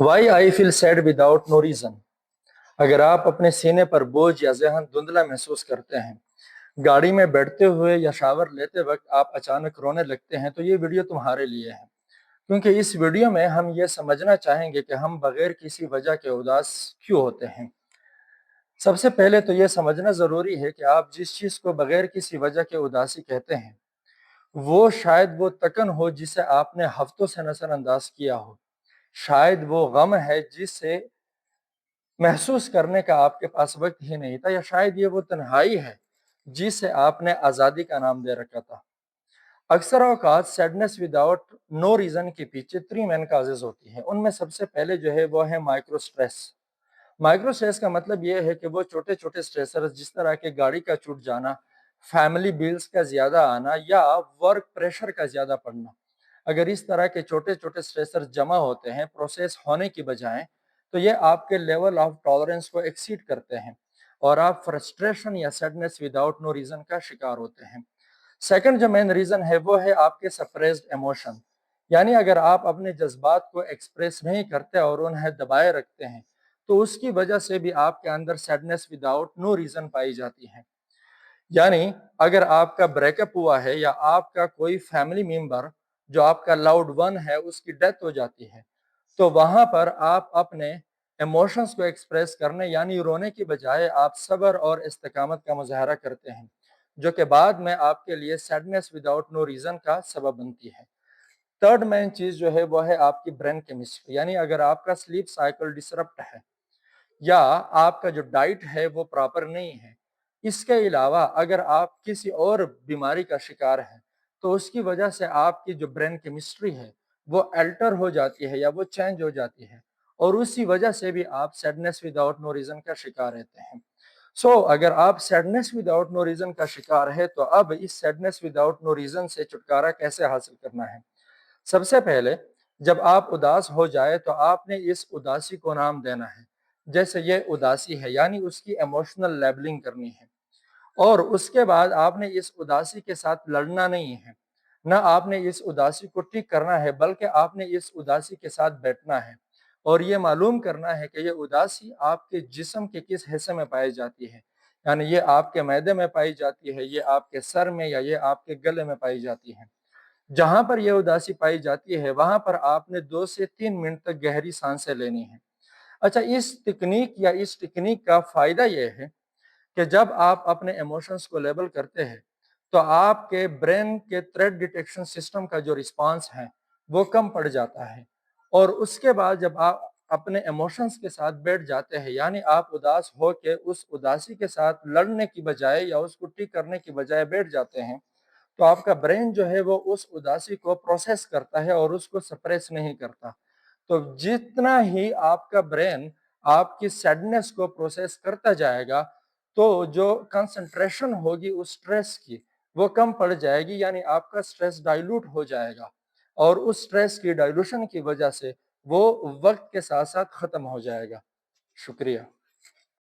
Y I feel sad without no reason. اگر آپ اپنے سینے پر بوجھ یا ذہن دھندلا محسوس کرتے ہیں، گاڑی میں بیٹھتے ہوئے یا شاور لیتے وقت آپ اچانک رونے لگتے ہیں، تو یہ ویڈیو تمہارے لیے ہے، کیونکہ اس ویڈیو میں ہم یہ سمجھنا چاہیں گے کہ ہم بغیر کسی وجہ کے اداس کیوں ہوتے ہیں۔ سب سے پہلے تو یہ سمجھنا ضروری ہے کہ آپ جس چیز کو بغیر کسی وجہ کے اداسی کہتے ہیں، وہ شاید وہ تکن ہو جسے آپ نے ہفتوں سے نظر انداز کیا ہو، شاید وہ غم ہے جسے محسوس کرنے کا آپ کے پاس وقت ہی نہیں تھا، یا شاید یہ وہ تنہائی ہے جسے آپ نے آزادی کا نام دے رکھا تھا۔ اکثر اوقات سیڈنس وداؤٹ نو ریزن کے پیچھے 3 مین کازز ہوتی ہیں۔ ان میں سب سے پہلے جو ہے وہ ہے مائکرو سٹریس۔ مائکرو سٹریس کا مطلب یہ ہے کہ وہ چھوٹے چھوٹے سٹریسرز جس طرح کہ گاڑی کا چھوٹ جانا، فیملی بیلز کا زیادہ آنا یا ورک پریشر کا زیادہ پڑنا، اگر اس طرح کے چھوٹے چھوٹے سٹریسر جمع ہوتے ہیں پروسیس ہونے کی بجائے، تو یہ آپ کے لیول آف ٹالرنس کو ایکسیڈ کرتے ہیں اور آپ فرسٹریشن یا سیڈنس وداؤٹ نو ریزن کا شکار ہوتے ہیں۔ سیکنڈ جو مین ریزن ہے وہ ہے آپ کے سپریسڈ ایموشن، یعنی اگر آپ اپنے جذبات کو ایکسپریس نہیں کرتے اور انہیں دبائے رکھتے ہیں، تو اس کی وجہ سے بھی آپ کے اندر سیڈنس وداؤٹ نو ریزن پائی جاتی ہے۔ یعنی اگر آپ کا بریک اپ ہوا ہے یا آپ کا کوئی فیملی ممبر جو آپ کا لاؤڈ ون ہے اس کی ڈیتھ ہو جاتی ہے، تو وہاں پر آپ اپنے ایموشنز کو ایکسپریس کرنے یعنی رونے کی بجائے آپ صبر اور استقامت کا مظاہرہ کرتے ہیں، جو کہ بعد میں آپ کے لیے سیڈنس وداؤٹ نو ریزن کا سبب بنتی ہے۔ تھرڈ مین چیز جو ہے وہ ہے آپ کی برین کیمسٹری، یعنی اگر آپ کا سلیپ سائیکل ڈسرپٹ ہے یا آپ کا جو ڈائٹ ہے وہ پراپر نہیں ہے، اس کے علاوہ اگر آپ کسی اور بیماری کا شکار ہیں، تو اس کی وجہ سے آپ کی جو برین کیمسٹری ہے وہ الٹر ہو جاتی ہے یا وہ چینج ہو جاتی ہے، اور اسی وجہ سے بھی آپ سیڈنس وداؤٹ نو ریزن کا شکار رہتے ہیں۔ اگر آپ سیڈنس وداؤٹ نو ریزن کا شکار ہے تو اب اس سیڈنس وداؤٹ نو ریزن سے چھٹکارا کیسے حاصل کرنا ہے؟ سب سے پہلے جب آپ اداس ہو جائے تو آپ نے اس اداسی کو نام دینا ہے، جیسے یہ اداسی ہے، یعنی اس کی ایموشنل لیبلنگ کرنی ہے، اور اس کے بعد آپ نے اس اداسی کے ساتھ لڑنا نہیں ہے، نہ آپ نے اس اداسی کو ٹھیک کرنا ہے، بلکہ آپ نے اس اداسی کے ساتھ بیٹھنا ہے اور یہ معلوم کرنا ہے کہ یہ اداسی آپ کے جسم کے کس حصے میں پائی جاتی ہے، یعنی یہ آپ کے معدے میں پائی جاتی ہے، یہ آپ کے سر میں، یا یہ آپ کے گلے میں پائی جاتی ہے۔ جہاں پر یہ اداسی پائی جاتی ہے وہاں پر آپ نے 2 سے 3 منٹ تک گہری سانسیں لینی ہے۔ اچھا، اس ٹیکنیک کا فائدہ یہ ہے کہ جب آپ اپنے ایموشنز کو لیبل کرتے ہیں تو آپ کے برین کے تھریٹ ڈیٹیکشن سسٹم کا جو رسپانس ہے وہ کم پڑ جاتا ہے، اور اس کے بعد جب آپ اپنے ایموشنز کے ساتھ بیٹھ جاتے ہیں، یعنی آپ اداس ہو کے اس اداسی کے ساتھ لڑنے کی بجائے یا اس کو ٹھیک کرنے کی بجائے بیٹھ جاتے ہیں، تو آپ کا برین جو ہے وہ اس اداسی کو پروسیس کرتا ہے اور اس کو سپریس نہیں کرتا۔ تو جتنا ہی آپ کا برین آپ کی سیڈنس کو پروسیس کرتا جائے گا، تو جو کنسنٹریشن ہوگی اس سٹریس کی وہ کم پڑ جائے گی، یعنی آپ کا سٹریس ڈائلوٹ ہو جائے گا، اور اس سٹریس کی ڈائلوشن کی وجہ سے وہ وقت کے ساتھ ساتھ ختم ہو جائے گا۔ شکریہ۔